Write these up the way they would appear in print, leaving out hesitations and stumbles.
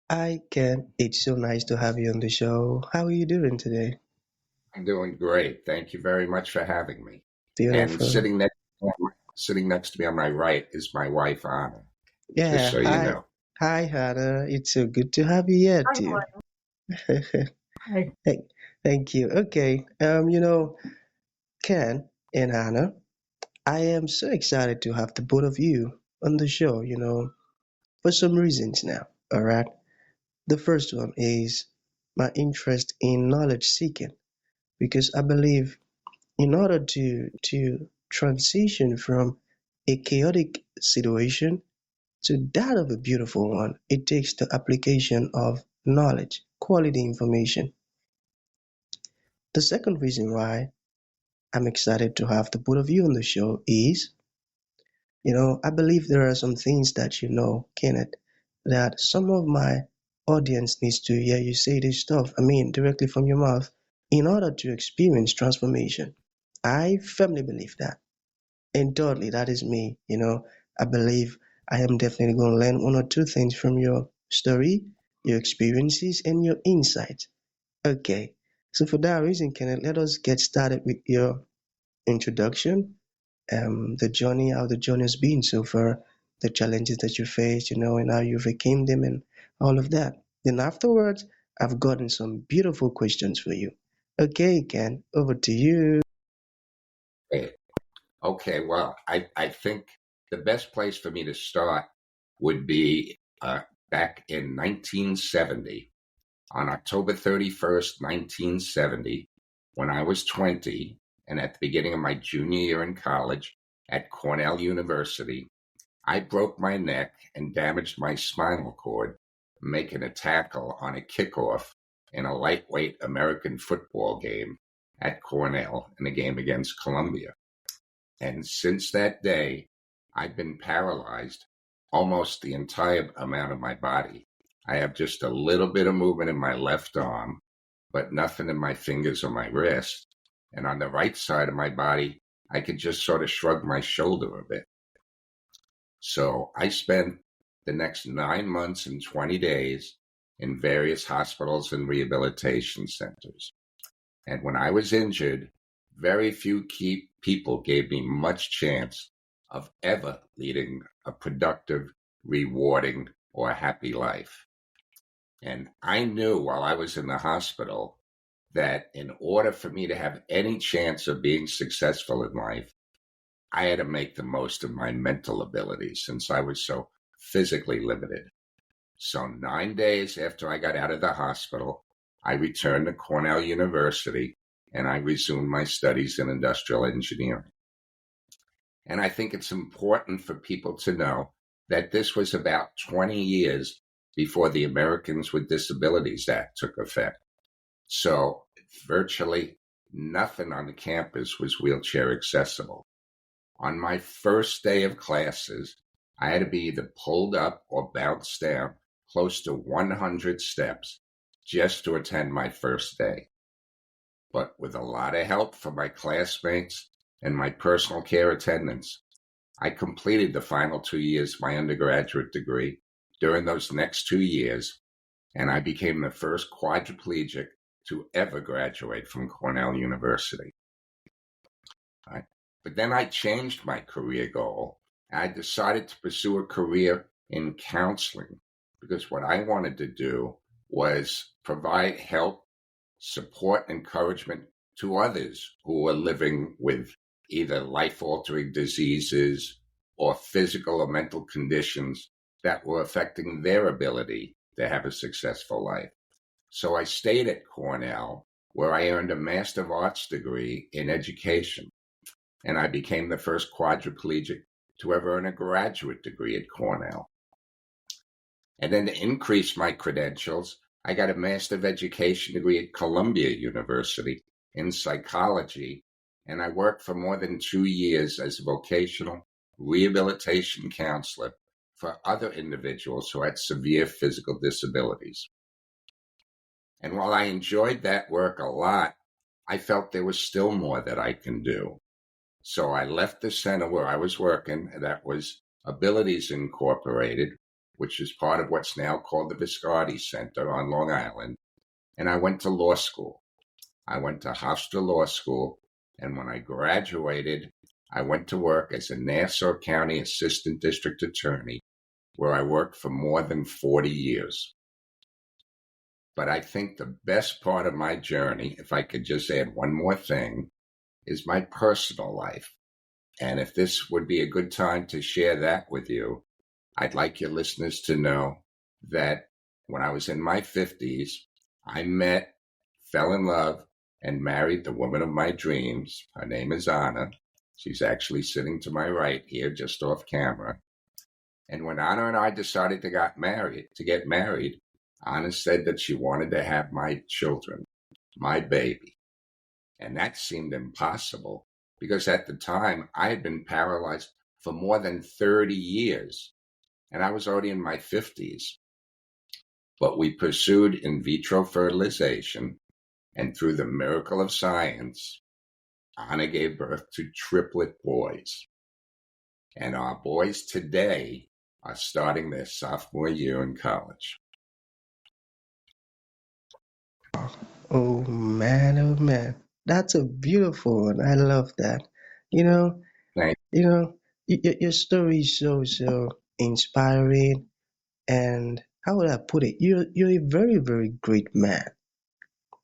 Hi, Ken. It's so nice to have you on the show. How are you doing today? I'm doing great. Thank you very much for having me. And Beautiful. sitting next to me on my right is my wife Anna. Just Yeah, so you hi. know. Hi, Hannah. It's so good to have you here Hi, too. Cornell. Hi. Thank you. Okay. Ken and Hannah, I am so excited to have the both of you on the show, for some reasons now. All right. The first one is my interest in knowledge seeking because I believe in order to transition from a chaotic situation to that of a beautiful one, it takes the application of knowledge, quality information. The second reason why I'm excited to have the both of you on the show is, I believe there are some things that Kenneth, that some of my audience needs to hear you say this stuff, directly from your mouth, in order to experience transformation. I firmly believe that. And thirdly, that is me. I believe I am definitely going to learn one or two things from your story, your experiences, and your insights. Okay, so for that reason, Kenneth, let us get started with your introduction, the journey, how the journey has been so far, the challenges that you faced, and how you overcame them, and all of that. Then afterwards, I've gotten some beautiful questions for you. Okay, Ken, over to you. Hey, okay, well, I think the best place for me to start would be back in 1970, on October 31st, 1970, when I was 20, and at the beginning of my junior year in college at Cornell University. I broke my neck and damaged my spinal cord making a tackle on a kickoff in a lightweight American football game at Cornell in a game against Columbia. And since that day, I've been paralyzed almost the entire amount of my body. I have just a little bit of movement in my left arm, but nothing in my fingers or my wrist. And on the right side of my body, I could just sort of shrug my shoulder a bit. So I spent the next 9 months and 20 days in various hospitals and rehabilitation centers. And when I was injured, very few key people gave me much chance of ever leading a productive, rewarding, or happy life. And I knew while I was in the hospital that in order for me to have any chance of being successful in life, I had to make the most of my mental abilities since I was so physically limited. So 9 days after I got out of the hospital, I returned to Cornell University and I resumed my studies in industrial engineering. And I think it's important for people to know that this was about 20 years before the Americans with Disabilities Act took effect. So virtually nothing on the campus was wheelchair accessible. On my first day of classes, I had to be either pulled up or bounced down close to 100 steps just to attend my first day. But with a lot of help from my classmates and my personal care attendants, I completed the final 2 years of my undergraduate degree during those next 2 years, and I became the first quadriplegic to ever graduate from Cornell University. Right? But then I changed my career goal. I decided to pursue a career in counseling because what I wanted to do was provide help, support, encouragement to others who were living with either life-altering diseases or physical or mental conditions that were affecting their ability to have a successful life. So I stayed at Cornell, where I earned a Master of Arts degree in education, and I became the first quadriplegic to ever earn a graduate degree at Cornell. And then to increase my credentials, I got a Master of Education degree at Columbia University in psychology, and I worked for more than 2 years as a vocational rehabilitation counselor for other individuals who had severe physical disabilities. And while I enjoyed that work a lot, I felt there was still more that I can do. So I left the center where I was working, that was Abilities Incorporated, which is part of what's now called the Viscardi Center on Long Island. And I went to law school. I went to Hofstra Law School. And when I graduated, I went to work as a Nassau County Assistant District Attorney, where I worked for more than 40 years. But I think the best part of my journey, if I could just add one more thing, is my personal life. And if this would be a good time to share that with you, I'd like your listeners to know that when I was in my 50s, I met, fell in love, and married the woman of my dreams. Her name is Anna. She's actually sitting to my right here, just off camera. And when Anna and I decided to get married, Anna said that she wanted to have my children, my baby. And that seemed impossible because at the time I had been paralyzed for more than 30 years and I was already in my 50s. But we pursued in vitro fertilization, and through the miracle of science, Anna gave birth to triplet boys. And our boys today are starting their sophomore year in college. Oh man, that's a beautiful one. I love that. You know, Thank your story is so inspiring, and how would I put it? You're a very great man.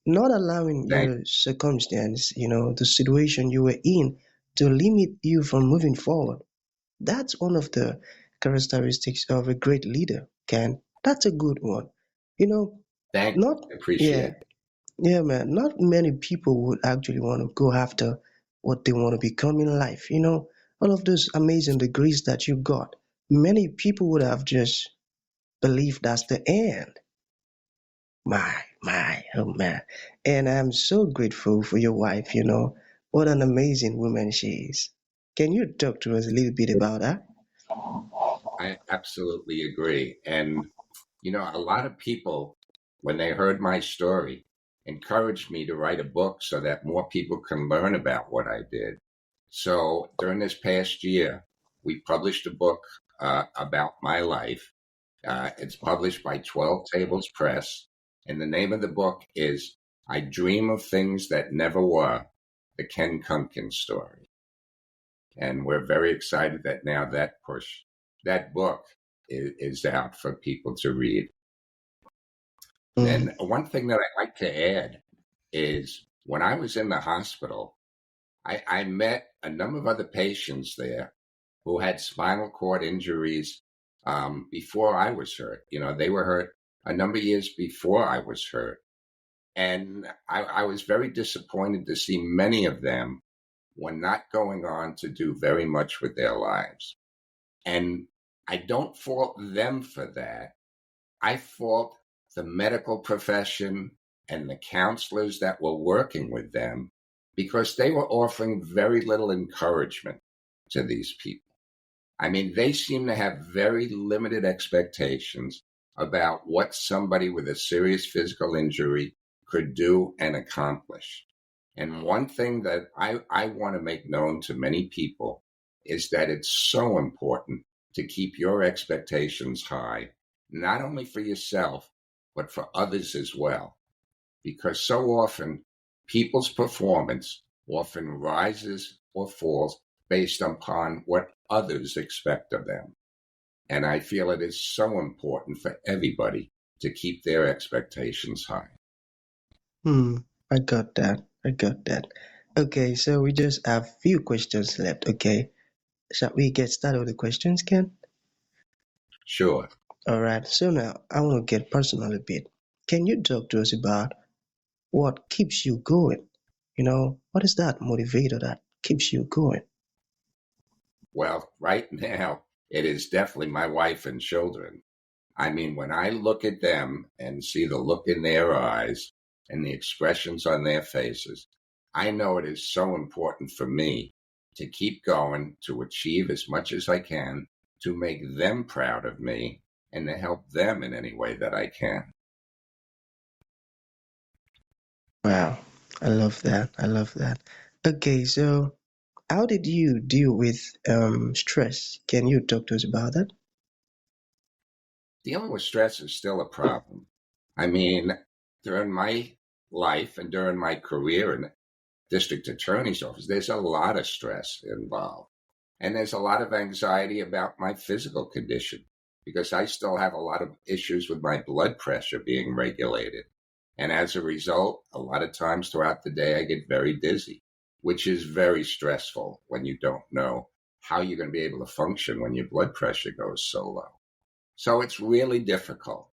Not allowing thank your circumstance, the situation you were in, to limit you from moving forward. That's one of the characteristics of a great leader, Ken. That's a good one. You know, thank not appreciate yeah, it. yeah, man. Not many people would actually want to go after what they want to become in life. All of those amazing degrees that you got. Many people would have just believed that's the end. Oh man. And I'm so grateful for your wife. What an amazing woman she is. Can you talk to us a little bit about that? I absolutely agree. And, a lot of people, when they heard my story, encouraged me to write a book so that more people can learn about what I did. So during this past year, we published a book about my life. It's published by 12 Tables Press. And the name of the book is I Dream of Things That Never Were, the Ken Kunken Story. And we're very excited that now that book is out for people to read. Mm. And one thing that I like to add is when I was in the hospital, I met a number of other patients there who had spinal cord injuries before I was hurt. They were hurt a number of years before I was hurt. And I was very disappointed to see many of them were not going on to do very much with their lives. And I don't fault them for that. I fault the medical profession and the counselors that were working with them because they were offering very little encouragement to these people. I mean, they seem to have very limited expectations about what somebody with a serious physical injury could do and accomplish. And one thing that I want to make known to many people is that it's so important to keep your expectations high, not only for yourself, but for others as well. Because so often people's performance often rises or falls based upon what others expect of them. And I feel it is so important for everybody to keep their expectations high. I got that. Okay, so we just have few questions left. Okay, shall we get started with the questions, Ken? Sure. All right. So now I want to get personal a bit. Can you talk to us about what keeps you going? What is that motivator that keeps you going? Well, right now, it is definitely my wife and children. I mean, when I look at them and see the look in their eyes and the expressions on their faces, I know it is so important for me to keep going, to achieve as much as I can, to make them proud of me, and to help them in any way that I can. Wow, I love that. Okay, so how did you deal with stress? Can you talk to us about that? dealing with stress is still a problem. I mean, during my life and during my career in the district attorney's office, there's a lot of stress involved. And there's a lot of anxiety about my physical condition because I still have a lot of issues with my blood pressure being regulated. And as a result, a lot of times throughout the day, I get very dizzy, which is very stressful when you don't know how you're going to be able to function when your blood pressure goes so low. So it's really difficult.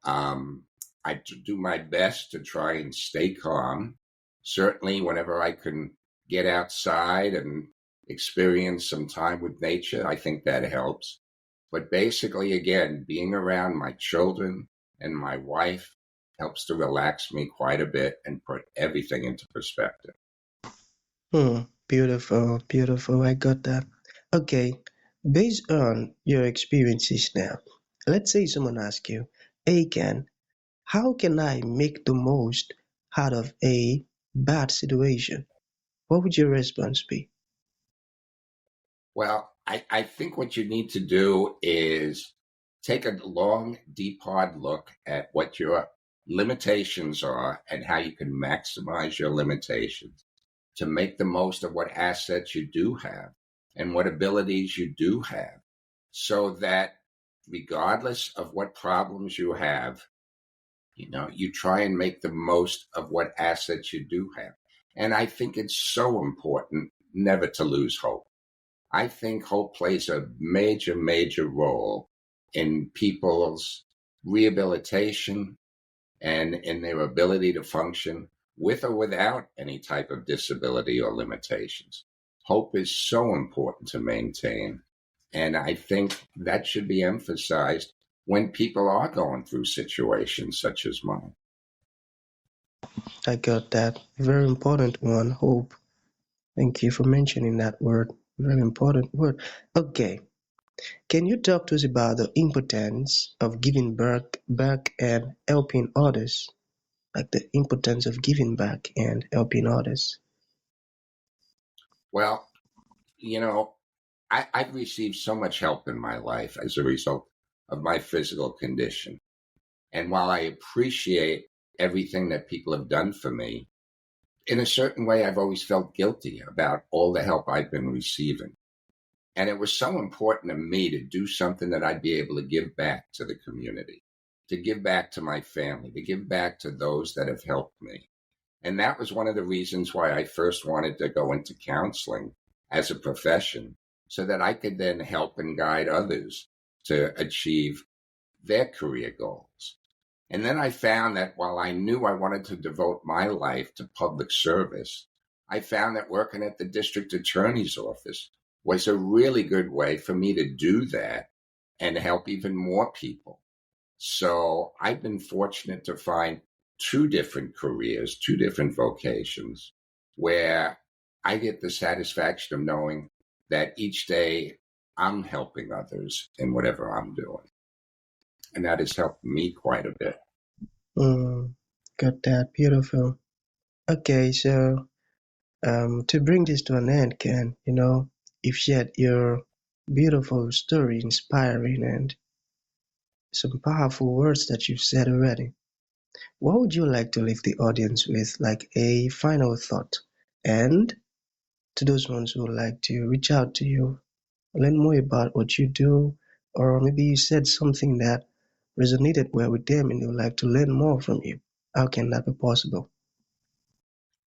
I do my best to try and stay calm. Certainly, whenever I can get outside and experience some time with nature, I think that helps. But basically, again, being around my children and my wife helps to relax me quite a bit and put everything into perspective. Beautiful, beautiful. I got that. Okay, based on your experiences now, let's say someone asks you, hey Ken, how can I make the most out of a bad situation? What would your response be? Well, I think what you need to do is take a long, deep, hard look at what your limitations are and how you can maximize your limitations to make the most of what assets you do have and what abilities you do have, so that regardless of what problems you have, you try and make the most of what assets you do have. And I think it's so important never to lose hope. I think hope plays a major, major role in people's rehabilitation and in their ability to function with or without any type of disability or limitations. Hope is so important to maintain. And I think that should be emphasized when people are going through situations such as mine. I got that. Very important one, hope. Thank you for mentioning that word. Very important word. Okay, can you talk to us about the importance of giving back and helping others? Like the importance of giving back and helping others. Well, I've received so much help in my life as a result of my physical condition. And while I appreciate everything that people have done for me, in a certain way, I've always felt guilty about all the help I've been receiving. And it was so important to me to do something that I'd be able to give back to the community, to give back to my family, to give back to those that have helped me. And that was one of the reasons why I first wanted to go into counseling as a profession, so that I could then help and guide others to achieve their career goals. And then I found that while I knew I wanted to devote my life to public service, I found that working at the district attorney's office was a really good way for me to do that and help even more people. So I've been fortunate to find two different careers, two different vocations, where I get the satisfaction of knowing that each day I'm helping others in whatever I'm doing. And that has helped me quite a bit. Got that. Beautiful. Okay, so to bring this to an end, Ken, you've shared your beautiful story, inspiring, and some powerful words that you've said already. What would you like to leave the audience with, like a final thought? And to those ones who would like to reach out to you, learn more about what you do, or maybe you said something that resonated well with them and they would like to learn more from you. How can that be possible?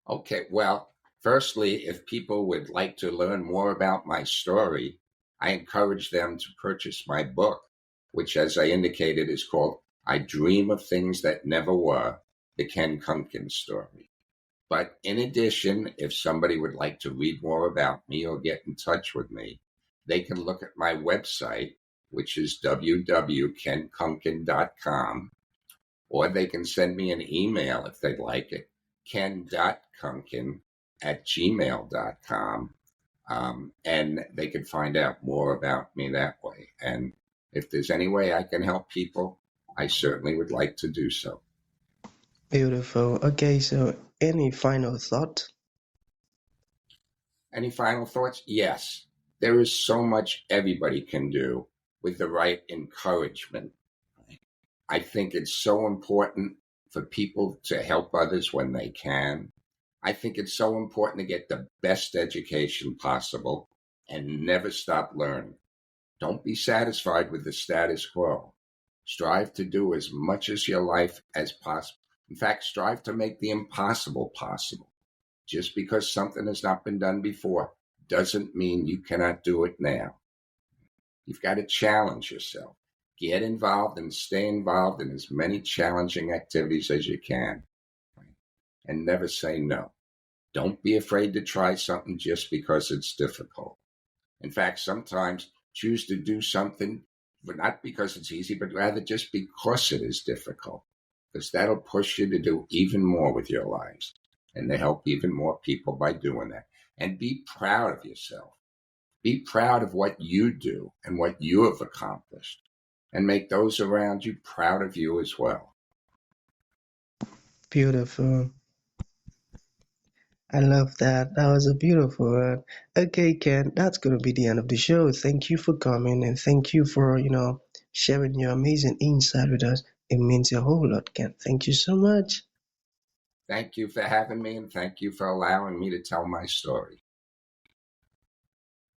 Okay, well, firstly, if people would like to learn more about my story, I encourage them to purchase my book, which, as I indicated, is called I Dream of Things That Never Were, the Ken Kunken Story. But in addition, if somebody would like to read more about me or get in touch with me, they can look at my website, which is www.kenkunken.com, or they can send me an email if they'd like it, ken.kunken@gmail.com, and they can find out more about me that way. And if there's any way I can help people, I certainly would like to do so. Beautiful. Okay, so any final thought? Any final thoughts? Yes. There is so much everybody can do with the right encouragement. I think it's so important for people to help others when they can. I think it's so important to get the best education possible and never stop learning. Don't be satisfied with the status quo. Strive to do as much as your life as possible. In fact, strive to make the impossible possible. Just because something has not been done before doesn't mean you cannot do it now. You've got to challenge yourself. Get involved and stay involved in as many challenging activities as you can. And never say no. Don't be afraid to try something just because it's difficult. In fact, sometimes choose to do something, but not because it's easy, but rather just because it is difficult. Because that'll push you to do even more with your lives and to help even more people by doing that. And be proud of yourself. Be proud of what you do and what you have accomplished, and make those around you proud of you as well. Beautiful. I love that. That was a beautiful one. Okay, Ken, that's going to be the end of the show. Thank you for coming and thank you for, sharing your amazing insight with us. It means a whole lot, Ken. Thank you so much. Thank you for having me, and thank you for allowing me to tell my story.